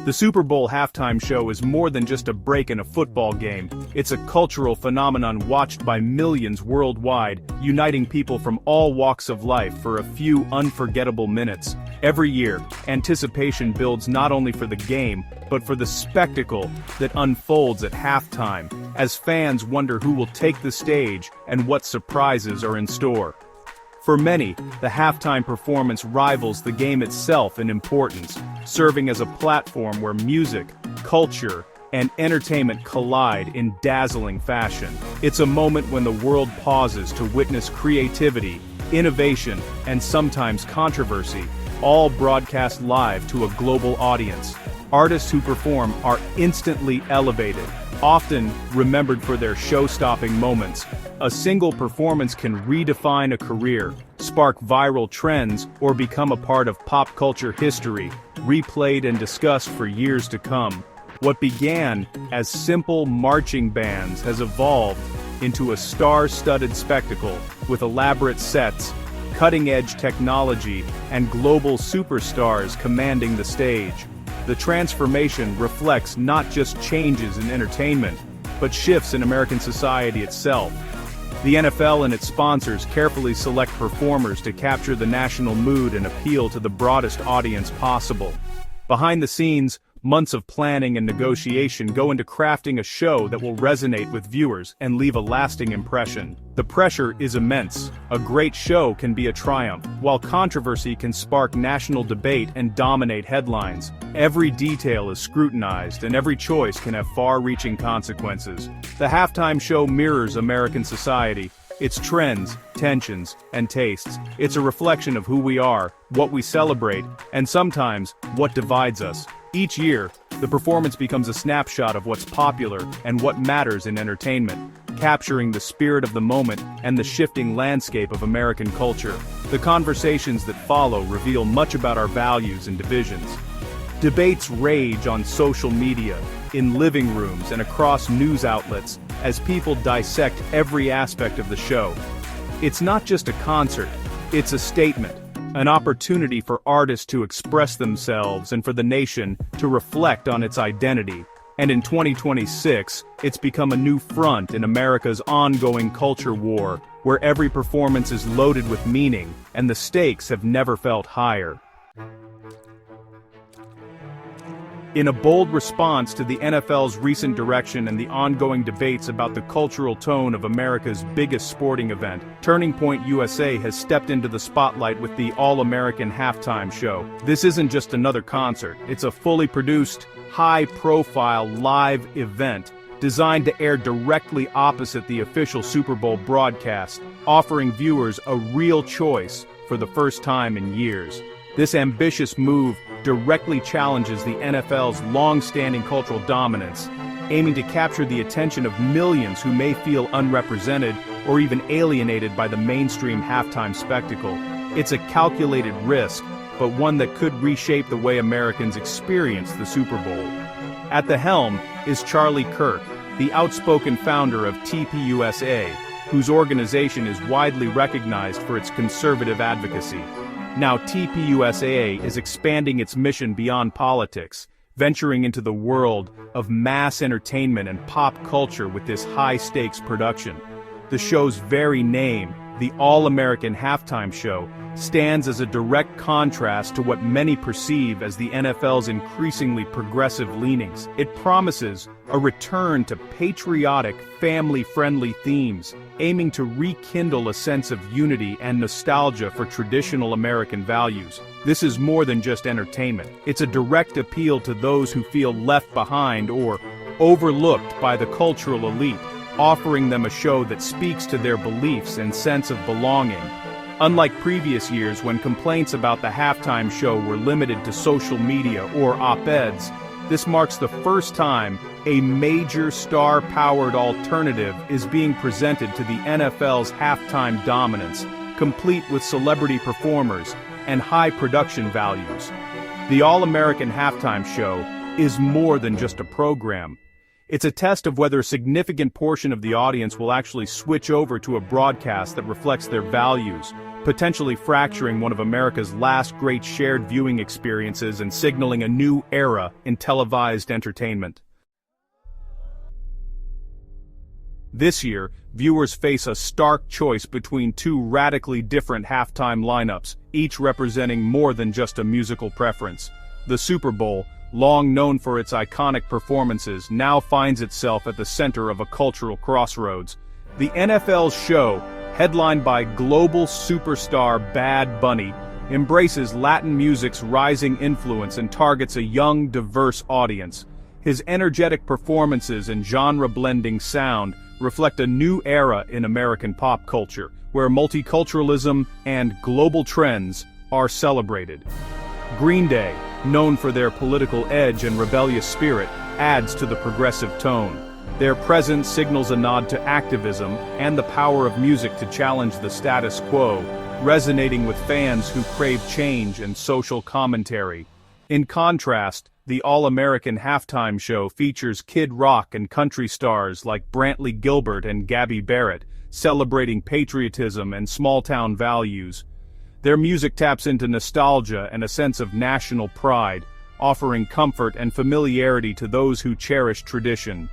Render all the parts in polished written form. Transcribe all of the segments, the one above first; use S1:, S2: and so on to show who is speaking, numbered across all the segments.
S1: The Super Bowl halftime show is more than just a break in a football game. It's a cultural phenomenon watched by millions worldwide, uniting people from all walks of life for a few unforgettable minutes. Every year, anticipation builds not only for the game, but for the spectacle that unfolds at halftime, as fans wonder who will take the stage and what surprises are in store. For many, the halftime performance rivals the game itself in importance, serving as a platform where music, culture, and entertainment collide in dazzling fashion. It's a moment when the world pauses to witness creativity, innovation, and sometimes controversy, all broadcast live to a global audience. Artists who perform are instantly elevated, often remembered for their show-stopping moments. A single performance can redefine a career, spark viral trends, or become a part of pop culture history, replayed and discussed for years to come. What began as simple marching bands has evolved into a star-studded spectacle with elaborate sets, cutting-edge technology, and global superstars commanding the stage. The transformation reflects not just changes in entertainment, but shifts in American society itself. The NFL and its sponsors carefully select performers to capture the national mood and appeal to the broadest audience possible. Behind the scenes, months of planning and negotiation go into crafting a show that will resonate with viewers and leave a lasting impression. The pressure is immense. A great show can be a triumph, while controversy can spark national debate and dominate headlines. Every detail is scrutinized, and every choice can have far-reaching consequences. The halftime show mirrors American society, its trends, tensions, and tastes. It's a reflection of who we are, what we celebrate, and sometimes, what divides us. Each year, the performance becomes a snapshot of what's popular and what matters in entertainment, capturing the spirit of the moment and the shifting landscape of American culture. The conversations that follow reveal much about our values and divisions. Debates rage on social media, in living rooms, and across news outlets as people dissect every aspect of the show. It's not just a concert, it's a statement. An opportunity for artists to express themselves and for the nation to reflect on its identity. And in 2026, it's become a new front in America's ongoing culture war, where every performance is loaded with meaning, and the stakes have never felt higher. In a bold response to the NFL's recent direction and the ongoing debates about the cultural tone of America's biggest sporting event, Turning Point USA has stepped into the spotlight with the All-American Halftime Show. This isn't just another concert, it's a fully produced, high-profile live event designed to air directly opposite the official Super Bowl broadcast, offering viewers a real choice for the first time in years. This ambitious move directly challenges the NFL's long-standing cultural dominance, aiming to capture the attention of millions who may feel unrepresented or even alienated by the mainstream halftime spectacle. It's a calculated risk, but one that could reshape the way Americans experience the Super Bowl. At the helm is Charlie Kirk, the outspoken founder of TPUSA, whose organization is widely recognized for its conservative advocacy. Now TPUSA is expanding its mission beyond politics, venturing into the world of mass entertainment and pop culture with this high-stakes production. The show's very name, the All-American Halftime Show, stands as a direct contrast to what many perceive as the NFL's increasingly progressive leanings. It promises a return to patriotic, family-friendly themes, aiming to rekindle a sense of unity and nostalgia for traditional American values. This is more than just entertainment. It's a direct appeal to those who feel left behind or overlooked by the cultural elite, offering them a show that speaks to their beliefs and sense of belonging. Unlike previous years when complaints about the halftime show were limited to social media or op-eds, this marks the first time a major star-powered alternative is being presented to the NFL's halftime dominance, complete with celebrity performers and high production values. The All-American Halftime Show is more than just a program. It's a test of whether a significant portion of the audience will actually switch over to a broadcast that reflects their values, potentially fracturing one of America's last great shared viewing experiences and signaling a new era in televised entertainment. This year, viewers face a stark choice between two radically different halftime lineups, each representing more than just a musical preference. The Super Bowl, long known for its iconic performances, now finds itself at the center of a cultural crossroads. The NFL's show, headlined by global superstar Bad Bunny, embraces Latin music's rising influence and targets a young, diverse audience. His energetic performances and genre-blending sound reflect a new era in American pop culture, where multiculturalism and global trends are celebrated. Green Day, known for their political edge and rebellious spirit, adds to the progressive tone. Their presence signals a nod to activism and the power of music to challenge the status quo, resonating with fans who crave change and social commentary. In contrast, the All-American halftime show features Kid Rock and country stars like Brantley Gilbert and Gabby Barrett, celebrating patriotism and small-town values. Their music taps into nostalgia and a sense of national pride, offering comfort and familiarity to those who cherish tradition.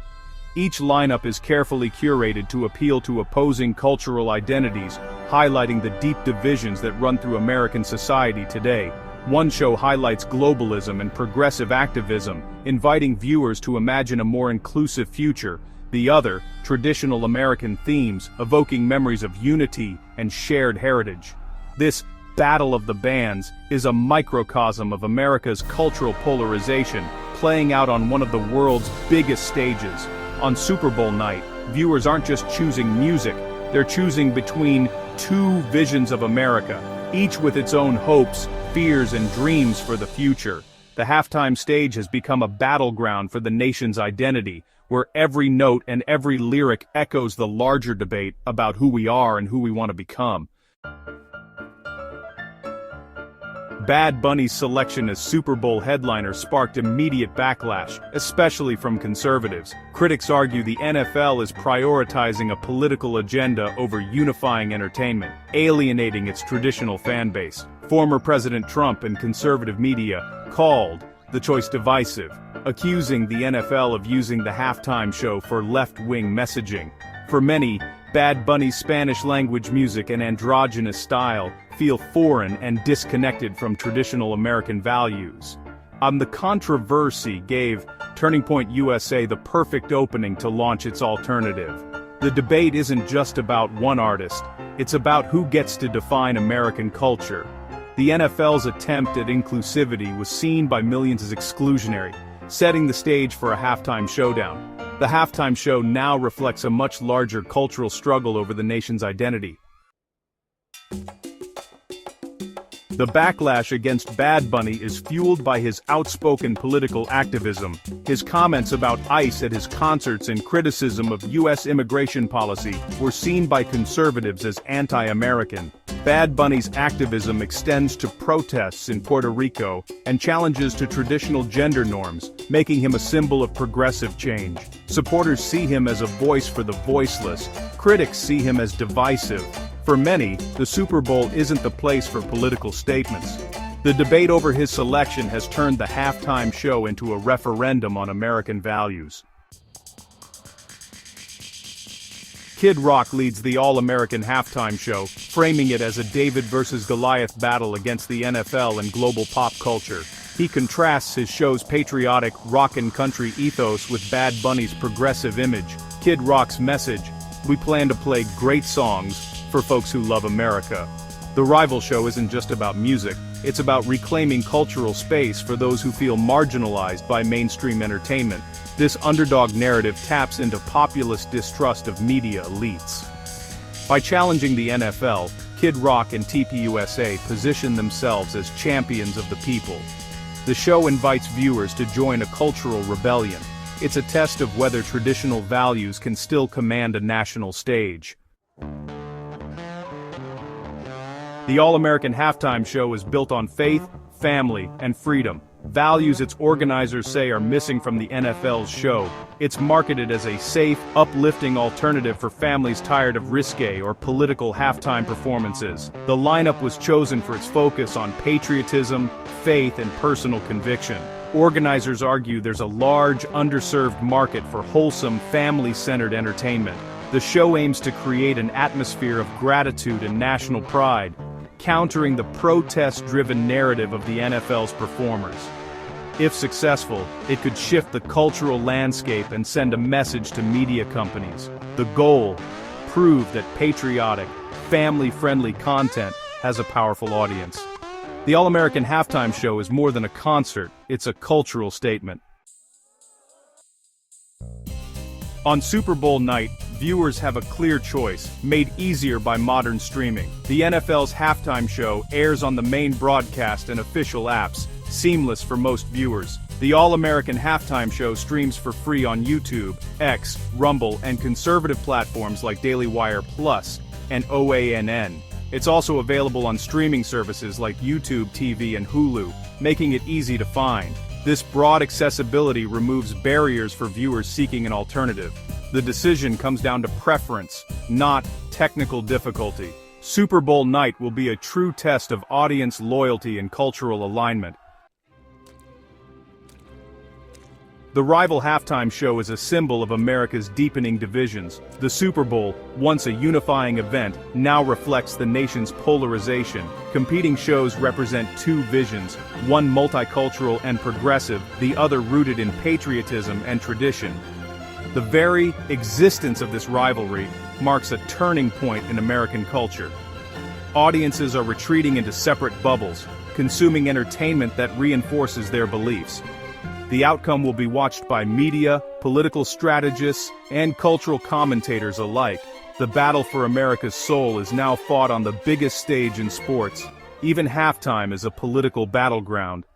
S1: Each lineup is carefully curated to appeal to opposing cultural identities, highlighting the deep divisions that run through American society today. One show highlights globalism and progressive activism, inviting viewers to imagine a more inclusive future. The other, traditional American themes, evoking memories of unity and shared heritage. This Battle of the Bands is a microcosm of America's cultural polarization, playing out on one of the world's biggest stages. On Super Bowl night, viewers aren't just choosing music, they're choosing between two visions of America, each with its own hopes, fears, and dreams for the future. The halftime stage has become a battleground for the nation's identity, where every note and every lyric echoes the larger debate about who we are and who we want to become. Bad Bunny's selection as Super Bowl headliner sparked immediate backlash, especially from conservatives. Critics argue the NFL is prioritizing a political agenda over unifying entertainment, alienating its traditional fan base. Former President Trump and conservative media called the choice divisive, accusing the NFL of using the halftime show for left-wing messaging. For many, Bad Bunny's Spanish-language music and androgynous style feel foreign and disconnected from traditional American values. The controversy gave Turning Point USA the perfect opening to launch its alternative. The debate isn't just about one artist, it's about who gets to define American culture. The NFL's attempt at inclusivity was seen by millions as exclusionary, setting the stage for a halftime showdown. The halftime show now reflects a much larger cultural struggle over the nation's identity. The backlash against Bad Bunny is fueled by his outspoken political activism. His comments about ICE at his concerts and criticism of U.S. immigration policy were seen by conservatives as anti-American. Bad Bunny's activism extends to protests in Puerto Rico and challenges to traditional gender norms, making him a symbol of progressive change. Supporters see him as a voice for the voiceless. Critics see him as divisive. For many, the Super Bowl isn't the place for political statements. The debate over his selection has turned the halftime show into a referendum on American values. Kid Rock leads the All-American halftime show, framing it as a David versus Goliath battle against the NFL and global pop culture. He contrasts his show's patriotic rock and country ethos with Bad Bunny's progressive image. Kid Rock's message: "We plan to play great songs for folks who love America." The rival show isn't just about music, it's about reclaiming cultural space for those who feel marginalized by mainstream entertainment. This underdog narrative taps into populist distrust of media elites. By challenging the NFL, Kid Rock and TPUSA position themselves as champions of the people. The show invites viewers to join a cultural rebellion. It's a test of whether traditional values can still command a national stage. The All-American halftime show is built on faith, family, and freedom. values its organizers say are missing from the NFL's show. It's marketed as a safe, uplifting alternative for families tired of risque or political halftime performances. The lineup was chosen for its focus on patriotism, faith, and personal conviction. Organizers argue there's a large, underserved market for wholesome, family-centered entertainment. The show aims to create an atmosphere of gratitude and national pride, countering the protest-driven narrative of the NFL's performers. If successful, it could shift the cultural landscape and send a message to media companies. The goal: prove that patriotic, family-friendly content has a powerful audience. The All-American Halftime Show is more than a concert, it's a cultural statement. On Super Bowl night, viewers have a clear choice, made easier by modern streaming. The NFL's halftime show airs on the main broadcast and official apps, seamless for most viewers. The All-American Halftime Show streams for free on YouTube, X, Rumble, and conservative platforms like Daily Wire Plus and OANN. It's also available on streaming services like YouTube TV and Hulu, making it easy to find. This broad accessibility removes barriers for viewers seeking an alternative. The decision comes down to preference, not technical difficulty. Super Bowl night will be a true test of audience loyalty and cultural alignment. The rival halftime show is a symbol of America's deepening divisions. The Super Bowl, once a unifying event, now reflects the nation's polarization. Competing shows represent two visions, one multicultural and progressive, the other rooted in patriotism and tradition. The very existence of this rivalry marks a turning point in American culture. Audiences are retreating into separate bubbles, consuming entertainment that reinforces their beliefs. The outcome will be watched by media, political strategists, and cultural commentators alike. The battle for America's soul is now fought on the biggest stage in sports. Even halftime is a political battleground.